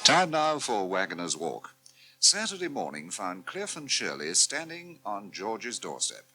Time now for Waggoner's Walk. Saturday morning found Cliff and Shirley standing on George's doorstep.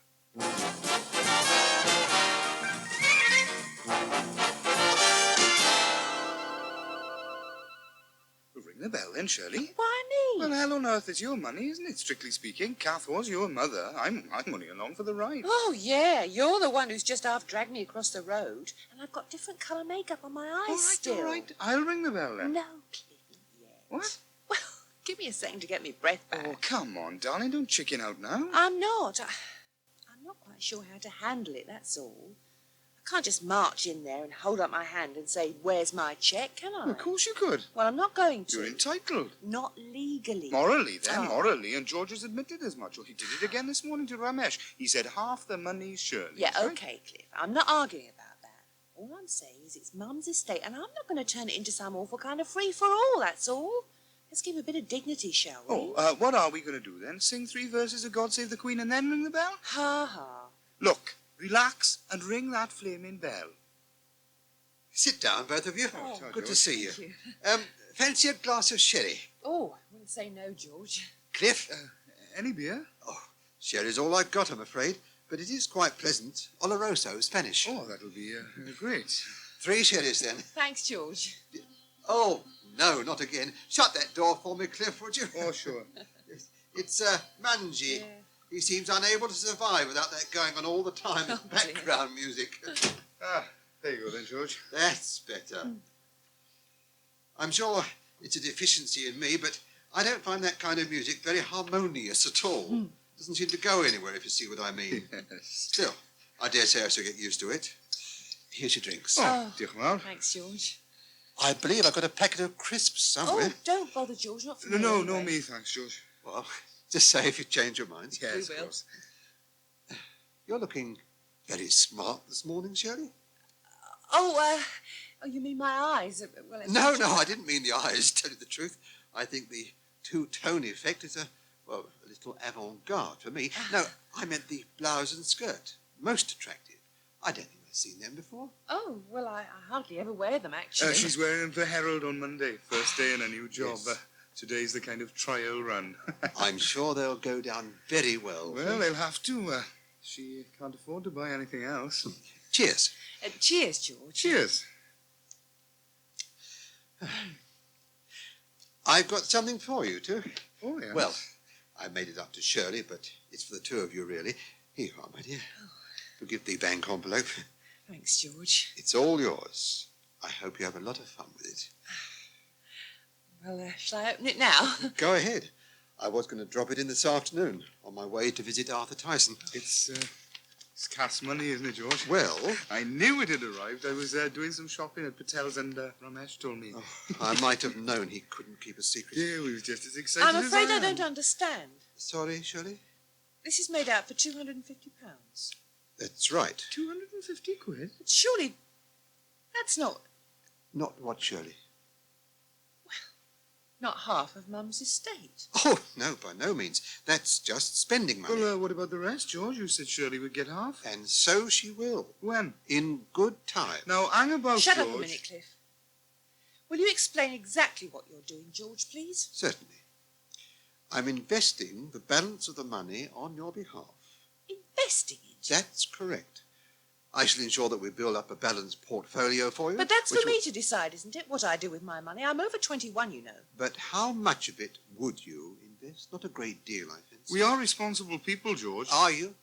Ring the bell then, Shirley. Why me? Well, hell on earth, it's your money, isn't it, strictly speaking? Kath was your mother. I'm only along for the ride. Oh, yeah, you're the one who's just half dragged me across the road, and I've got different colour makeup on my eyes still. All right, I'll ring the bell then. No, Cliff, not yet. What? Well, give me a second to get me breath back. Oh, come on, darling, don't chicken out now. I'm not. I'm not quite sure how to handle it, that's all. I can't just march in there and hold up my hand and say, where's my cheque, can I? Well, of course you could. Well, I'm not going to. You're entitled. Not legally. Morally, then, Oh. morally, and George has admitted as much. Well, he did it again this morning to Ramesh. He said half the money's Shirley's. Yeah, right? OK, Cliff, I'm not arguing about that. All I'm saying is it's Mum's estate, and I'm not going to turn it into some awful kind of free-for-all, that's all. Let's give a bit of dignity, shall we? Oh, what are we going to do then? Sing 3 verses of God Save the Queen and then ring the bell? Ha-ha. Look, relax and ring that flaming bell. Sit down, both of you. Oh, Good to George. see you. Thank you. Fancy a glass of sherry? Oh, I wouldn't say no, George. Cliff? Any beer? Oh, sherry's all I've got, I'm afraid. But it is quite pleasant. Oloroso, Spanish. Oh, that'll be great. 3 sherries, then. Thanks, George. Oh, no, not again. Shut that door for me, Cliff, would you? Oh, sure. It's Manji. Yeah. He seems unable to survive without that going on all the time Oh, with background music. There you go then, George. That's better. I'm sure it's a deficiency in me, but I don't find that kind of music very harmonious at all. Doesn't seem to go anywhere, if you see what I mean. Still, I dare say I shall get used to it. Here's your drinks. Oh, diolch yn fawr. Thanks, George. I believe I've got a packet of crisps somewhere. Oh, don't bother, George. Not for me. No, anyway. me, thanks, George. Well, just say if you change your minds. Yes, We of will. course. You're looking very smart this morning, Shirley. Oh, you mean my eyes? Well, it's No, I didn't mean the eyes, tell you the truth. I think the two-tone effect is a little avant-garde for me. No, I meant the blouse and skirt. Most attractive. I don't think I've seen them before. Oh, well, I hardly ever wear them, actually. She's wearing them for Herald on Monday, first day in a new job. Yes. Today's the kind of trial run. I'm sure they'll go down very well. Well, they'll have to. She can't afford to buy anything else. Cheers. Cheers, George. Cheers. I've got something for you, too. Oh, yeah. Well, I made it up to Shirley, but it's for the 2 of you, really. Here you are, my dear. Forgive the bank envelope. Thanks, George. It's all yours. I hope you have a lot of fun with it. Well, shall I open it now? Go ahead. I was going to drop it in this afternoon on my way to visit Arthur Tyson. It's Kath's money, isn't it, George? Well, I knew it had arrived. I was doing some shopping at Patel's and Ramesh told me. I might have known he couldn't keep a secret. Yeah, we was just as excited I'm as afraid I am. don't understand. Sorry, Shirley? This is made out for £250. That's right. 250 quid? But surely that's not Not what, Shirley? half of Mum's estate. Oh, no, by no means. That's just spending money. Well, what about the rest, George? You said Shirley would get half. And so she will. When? In good time. Now, hang about, Shut George. up a minute, Cliff. Will you explain exactly what you're doing, George, please? Certainly. I'm investing the balance of the money on your behalf. Investing it? That's correct. I shall ensure that we build up a balanced portfolio for you. But that's which for me to decide, isn't it, what I do with my money? I'm over 21, you know. But how much of it would you invest? Not a great deal, I fancy. We are responsible people, George. Are you?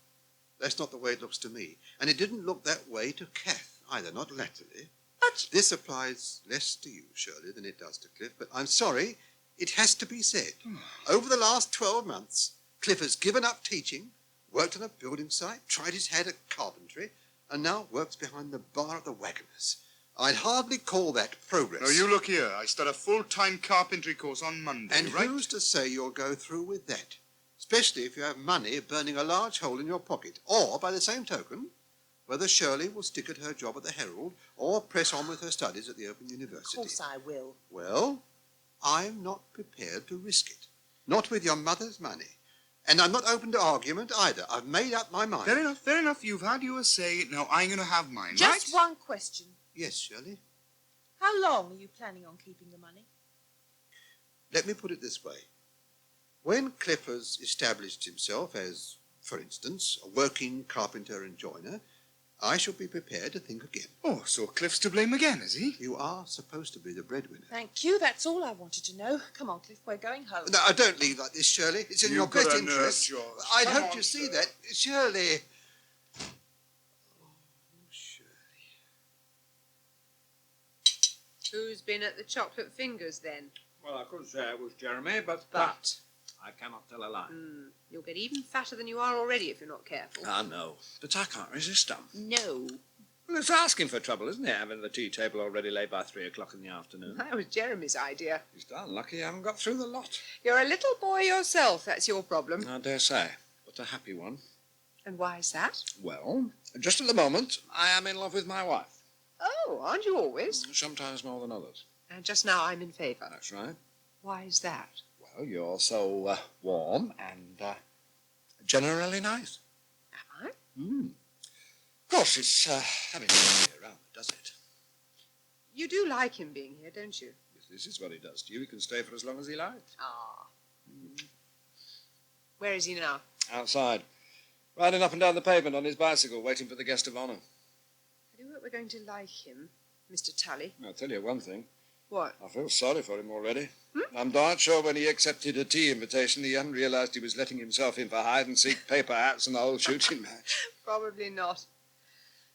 That's not the way it looks to me. And it didn't look that way to Kath either, not latterly. But This applies less to you, Shirley, than it does to Cliff, but I'm sorry, it has to be said. Over the last 12 months, Cliff has given up teaching, worked on a building site, tried his hand at carpentry, and now works behind the bar at the Waggoners. I'd hardly call that progress. Now, you look here. I start a full-time carpentry course on Monday, And right? who's to say you'll go through with that? Especially if you have money burning a large hole in your pocket. Or, by the same token, whether Shirley will stick at her job at the Herald or press on with her studies at the Open of University. course I will. Well, I'm not prepared to risk it. Not with your mother's money. And I'm not open to argument either. I've made up my mind. Fair enough. You've had your say. Now I'm going to have mine, Just right? one question. Yes, Shirley. How long are you planning on keeping the money? let me put it this way. When Cliff has established himself as, for instance, a working carpenter and joiner, I shall be prepared to think again. Oh, so Cliff's to blame again, is he? You are supposed to be the breadwinner. Thank you. That's all I wanted to know. Come on, Cliff, we're going home. No, don't leave like this, Shirley. It's in your best interest. I'd hoped you'd see that. Shirley. Oh, Shirley. Who's been at the chocolate fingers, then? Well, I could say it was Jeremy, but I cannot tell a lie. You'll get even fatter than you are already if you're not careful. I know, but I can't resist them. No. Well, it's asking for trouble, isn't it, having the tea table already laid by 3 o'clock in the afternoon? That was Jeremy's idea. He's darn lucky I haven't got through the lot. You're a little boy yourself, that's your problem. I dare say, but a happy one. And why is that? Well, just at the moment, I am in love with my wife. Oh, aren't you always? Sometimes more than others. And just now I'm in favour. That's right. Why is that? Well, you're so warm and generally nice. Am I? Of course, it's having you around, does it? You do like him being here, don't you? If this is what he does to you, he can stay for as long as he likes. Ah. Where is he now? Outside. Riding up and down the pavement on his bicycle, waiting for the guest of honour. I do hope we're going to like him, Mr Tulley. I'll tell you one thing. What? I feel sorry for him already. I'm darn sure when he accepted a tea invitation, he hadn't realised he was letting himself in for hide-and-seek, paper hats and the whole shooting match. Probably not.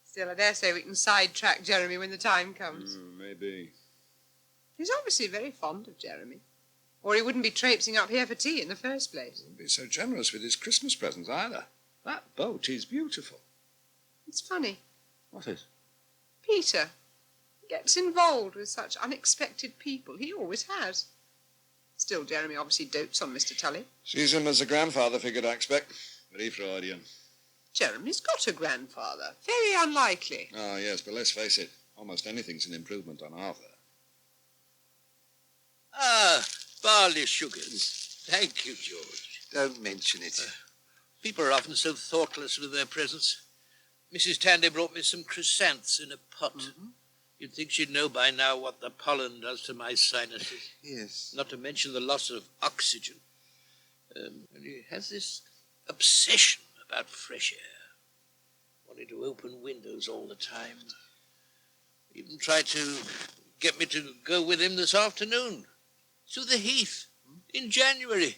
Still, I dare say we can sidetrack Jeremy when the time comes. Maybe. He's obviously very fond of Jeremy. Or he wouldn't be traipsing up here for tea in the first place. He wouldn't be so generous with his Christmas presents either. That boat is beautiful. It's funny. What is? Peter gets involved with such unexpected people. He always has. Still, Jeremy obviously dotes on Mr Tulley. Sees him as a grandfather figure, I expect. Very Freudian. Jeremy's got a grandfather. Very unlikely. Ah, yes, but let's face it. Almost anything's an improvement on Arthur. Ah, barley sugars. Thank you, George. Don't mention it. People are often so thoughtless with their presents. Mrs. Tandy brought me some chrysanthemums in a pot. You'd think she'd know by now what the pollen does to my sinuses. Yes. Not to mention the loss of oxygen. And he has this obsession about fresh air. Wanting to open windows all the time. Even tried to get me to go with him this afternoon. To the Heath. In January.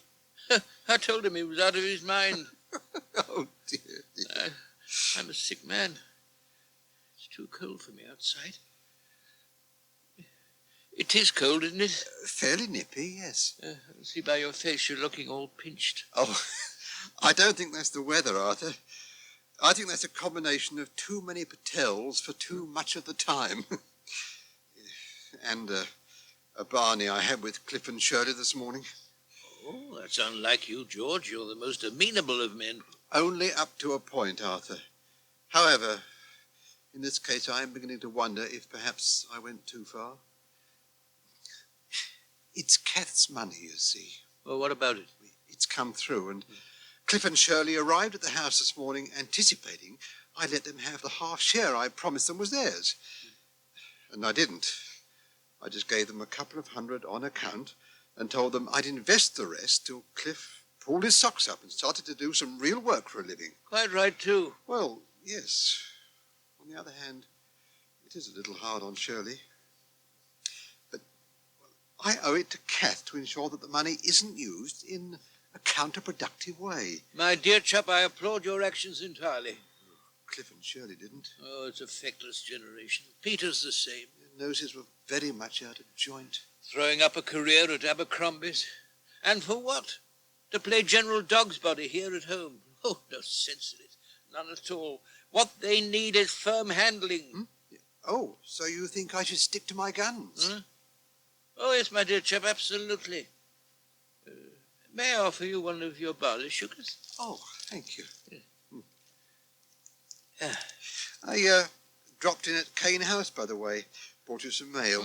I told him he was out of his mind. Oh, dear. I'm a sick man. It's too cold for me outside. It is cold, isn't it? Fairly nippy, yes. I see by your face you're looking all pinched. Oh, I don't think that's the weather, Arthur. I think that's a combination of too many patels for too much of the time. And a barney I had with Cliff and Shirley this morning. Oh, that's unlike you, George. You're the most amenable of men. Only up to a point, Arthur. However, in this case, I am beginning to wonder if perhaps I went too far. It's Kath's money, you see. Well, what about it? It's come through, and Cliff and Shirley arrived at the house this morning anticipating I'd let them have the half share I promised them was theirs. And I didn't. I just gave them a couple of hundred on account and told them I'd invest the rest till Cliff pulled his socks up and started to do some real work for a living. Quite right, too. Well, yes. On the other hand, it is a little hard on Shirley. But I owe it to Kath to ensure that the money isn't used in a counterproductive way. My dear chap, I applaud your actions entirely. Cliff and Shirley didn't. Oh, it's a feckless generation. Peter's the same. Their noses were very much out of joint. Throwing up a career at Abercrombie's. And for what? To play General Dogsbody here at home. Oh, no sense in it. None at all. What they need is firm handling. Oh, so you think I should stick to my guns? Huh? Oh, yes, my dear chap, absolutely. May I offer you one of your barley sugars? Oh, thank you. Yeah. I dropped in at Cane House, by the way. Brought you some mail.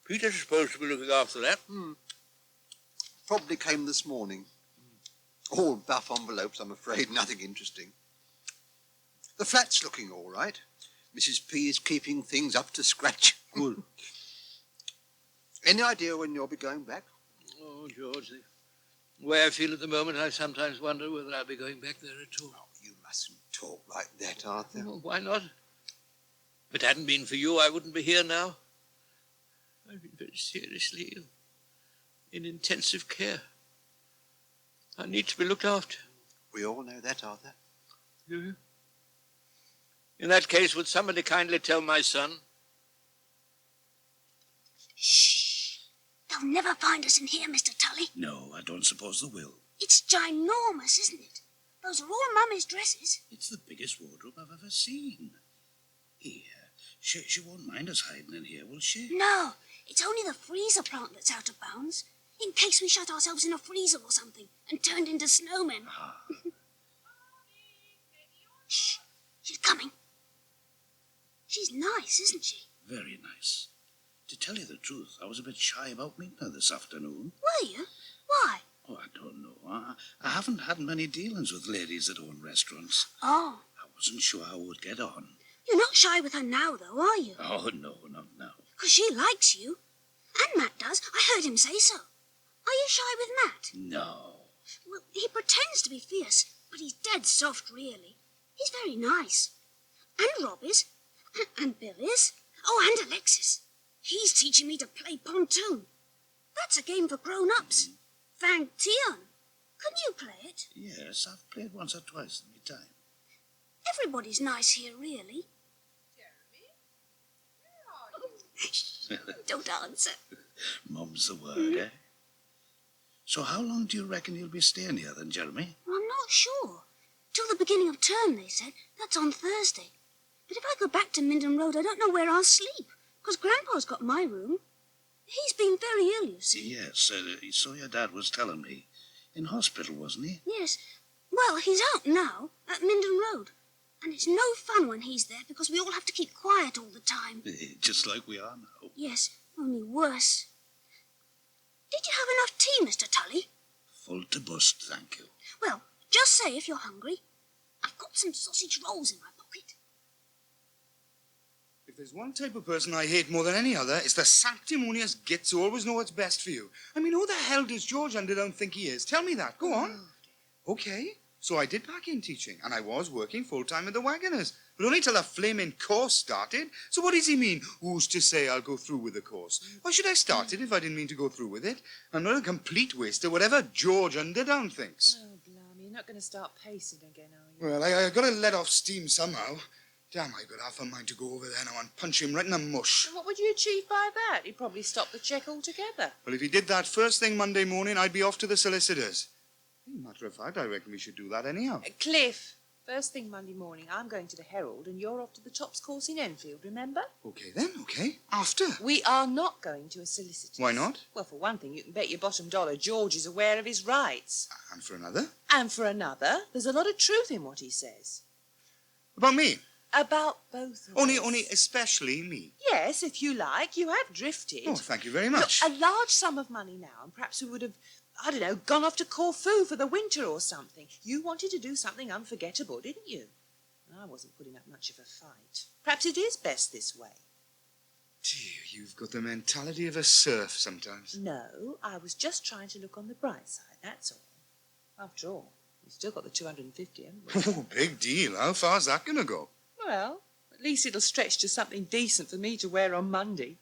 Peter's supposed to be looking after that. Probably came this morning. All buff envelopes, I'm afraid. Nothing interesting. The flat's looking all right. Mrs. P is keeping things up to scratch. Good. Any idea when you'll be going back? Oh, George, the way I feel at the moment, I sometimes wonder whether I'll be going back there at all. Oh, you mustn't talk like that, Arthur. Oh, why not? If it hadn't been for you, I wouldn't be here now. I've been very seriously ill, in intensive care. I need to be looked after. We all know that, Arthur. Do you? In that case, would somebody kindly tell my son? Shh! They'll never find us in here, Mr Tulley. No, I don't suppose they will. It's ginormous, isn't it? Those are all Mummy's dresses. It's the biggest wardrobe I've ever seen. Here, she won't mind us hiding in here, will she? No, it's only the freezer plant that's out of bounds. In case we shut ourselves in a freezer or something and turned into snowmen. Ah. Shh! She's coming. She's nice, isn't she? Very nice. To tell you the truth, I was a bit shy about meeting her this afternoon. Were you? Why? Oh, I don't know. I haven't had many dealings with ladies that own restaurants. Oh. I wasn't sure how I would get on. You're not shy with her now, though, are you? Oh, no, not now. 'Cause she likes you. And Matt does. I heard him say so. Are you shy with Matt? No. Well, he pretends to be fierce, but he's dead soft, really. He's very nice. And Rob is. And Bill is. Oh, and Alexis. He's teaching me to play pontoon. That's a game for grown-ups. Fang Tion. Can you play it? Yes, I've played once or twice in my time. Everybody's nice here, really. Don't answer. Mum's the word, eh? So how long do you reckon you'll be staying here then, Jeremy? Well, I'm not sure. Till the beginning of term, they said. That's on Thursday. But if I go back to Minden Road, I don't know where I'll sleep, 'cause Grandpa's got my room. He's been very ill, you see. Yes, so your dad was telling me. In hospital, wasn't he? Yes. Well, he's out now, at Minden Road. And it's no fun when he's there, because we all have to keep quiet all the time. Just like we are now. Yes, only worse. Did you have enough tea, Mr Tulley? Full to bust, thank you. Well, just say if you're hungry. I've got some sausage rolls in my pocket. If there's one type of person I hate more than any other, it's the sanctimonious gits who always know what's best for you. I mean, who the hell does George Underdown think he is? Tell me that. Go on. Okay, so I did back in teaching, and I was working full-time at the Waggoners, but only till the flaming course started. So what does he mean, who's to say I'll go through with the course? Why should I start it if I didn't mean to go through with it? I'm not a complete waster, whatever George Underdown thinks. Oh, blimey, you're not going to start pacing again, are you? Well, I got to let off steam somehow. Damn, I got half a mind to go over there now and punch him right in the mush. And what would you achieve by that? He'd probably stop the cheque altogether. Well, if he did that first thing Monday morning, I'd be off to the solicitors. Matter of fact, I reckon we should do that anyhow. Cliff, first thing Monday morning, I'm going to the Herald and you're off to the Tops course in Enfield, remember? Okay then, okay. After. We are not going to a solicitor's. Why not? Well, for one thing, you can bet your bottom dollar George is aware of his rights. And for another? And for another, there's a lot of truth in what he says. About me? About both of us. Only especially me. Yes, if you like. You have drifted. Oh, thank you very much. Look, a large sum of money now, and perhaps we would have, I don't know, gone off to Corfu for the winter or something. You wanted to do something unforgettable, didn't you? I wasn't putting up much of a fight. Perhaps it is best this way. Dear, you've got the mentality of a serf sometimes. No, I was just trying to look on the bright side, that's all. After all, we've still got the 250, haven't we? Oh, big deal. How far's that going to go? Well, at least it'll stretch to something decent for me to wear on Monday.